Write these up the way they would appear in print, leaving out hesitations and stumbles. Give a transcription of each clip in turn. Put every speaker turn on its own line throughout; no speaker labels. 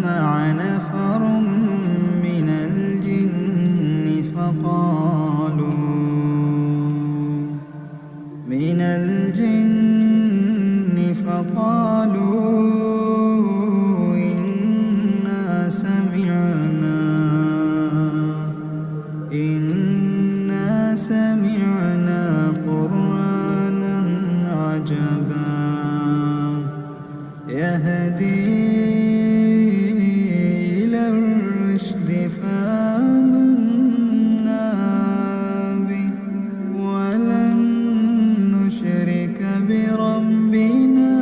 استمع نفر من الجن فقالوا إنا سمعنا قرآنا عجبا يهدي إلى الرشد فآمنا به ولن نشرك بربنا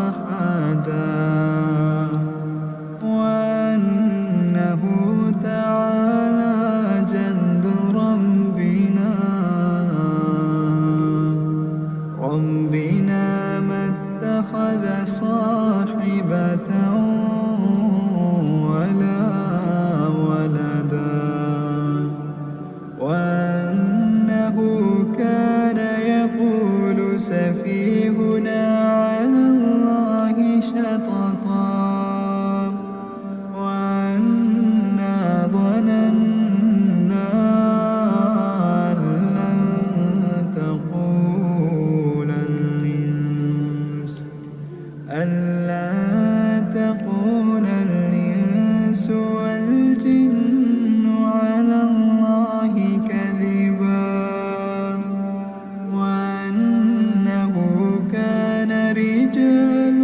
أحدا وأنه تعالى جد ربنا ما اتخذ صاحبة ولا ولدا وأنه كان يقول سفيهنا على الله شططا وأنا ظننا أن لن تقول الإنس والجن على الله كذبا وأنه كان رجال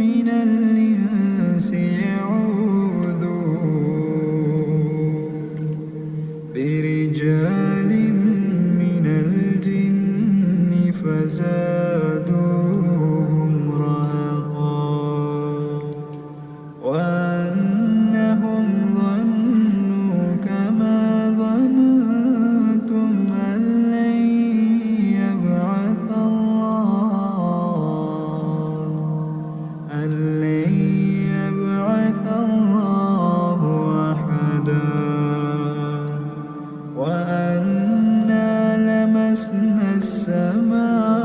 من الإنس يعوذون برجال من الجن فزادوهم رهقا وأنهم ظنوا كما ظننتم أن لن يبعث الله أحدا وأنا لمسنا السماء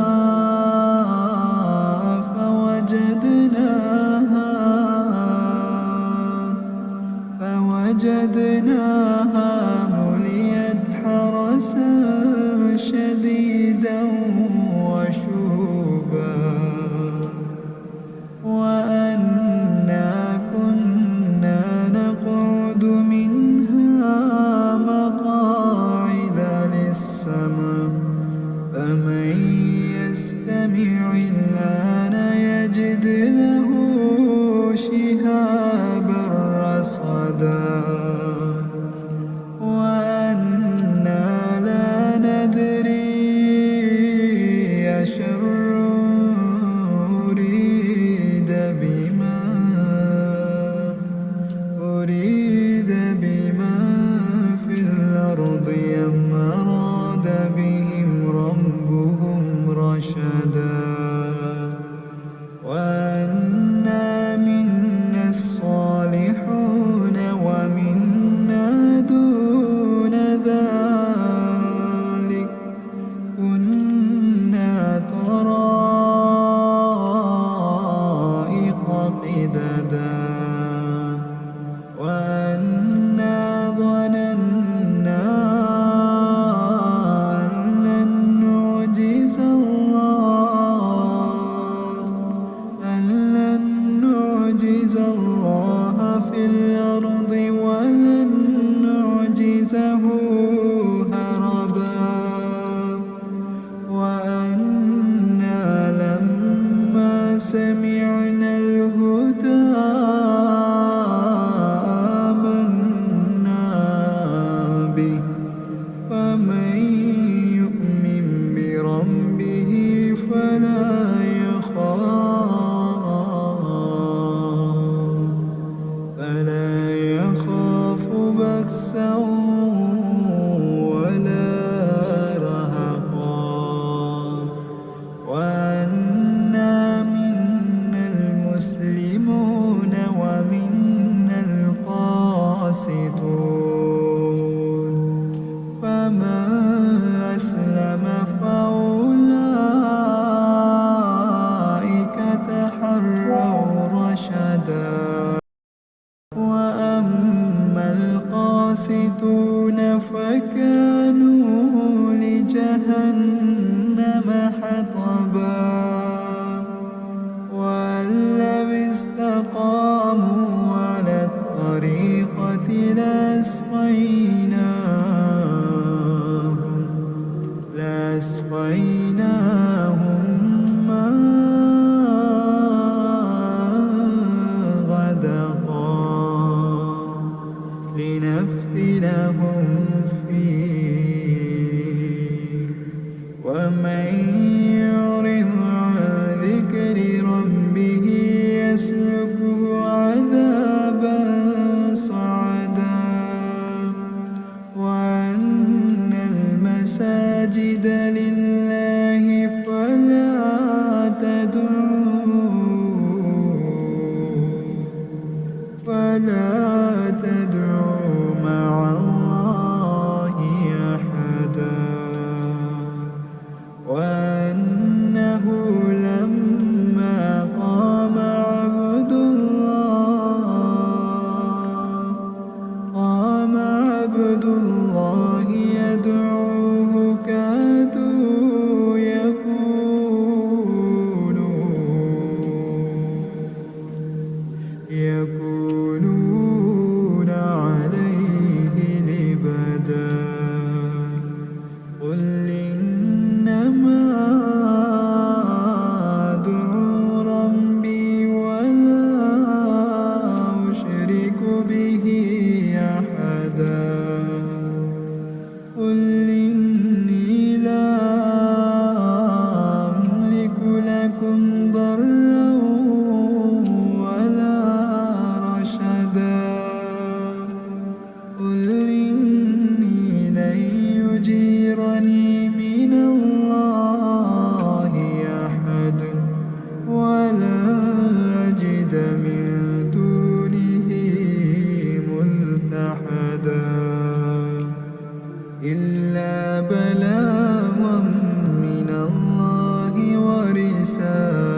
فوجدناها مليت حرسا شديدا وشوبا وأنا كنا نقعد منها مقاعد للسمع فمن يستمع الآن يجد له شهابا رصدا وأنا لا ندري أشر أريد بما في الأرض أم أراد بهم ربهم رشدا. وأسقيناهم ماء غدقا لنفتنهم فيه ومن يعرض عن ذكر ربه يسلكه عذابا صعدا وأن المساجد لله فلا تدعوا مع الله أحدا وأنه لما قام عبد الله يدعوه كادوا يكونون عليه لبدا قل إنما أدعو ربي ولا أشرك به أحدا قل إني لا أملك لكم ضرا ولا رشدا قل إني لن يجيرني من الله أحد ولا أجد من دونه ملتحدا إلا بلاغا من الله ورسالاته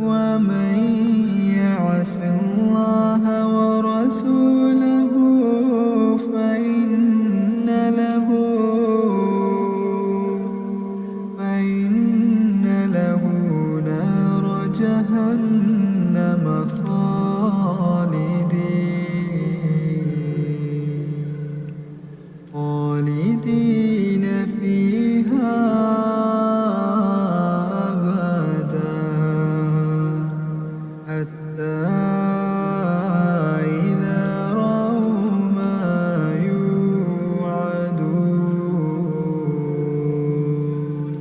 ومن يعص الله ورسوله فإن له نار جهنم خالدين فيها أبدا حتى إذا رأوا ما يوعدون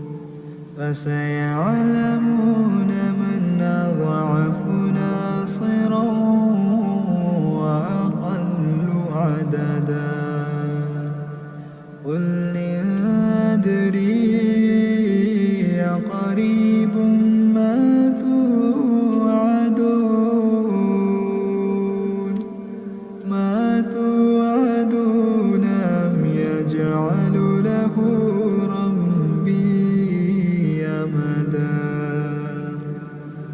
فسيعلمون من أضعف ناصرا وأقل عددا قل إن أدري قريب ما توعدون أم يجعل له ربي أمدا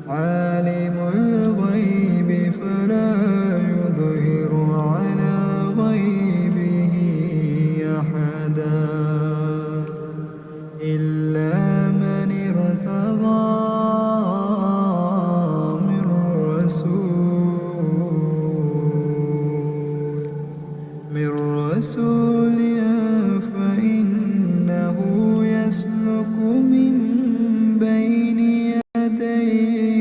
عالم الغيب فلا يظهر على غيبه أحدا إلا من ارتضى من رسول فإنه يسلك من بين يديه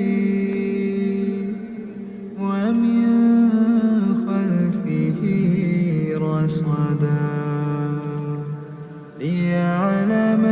ومن خلفه رصدا ليعلم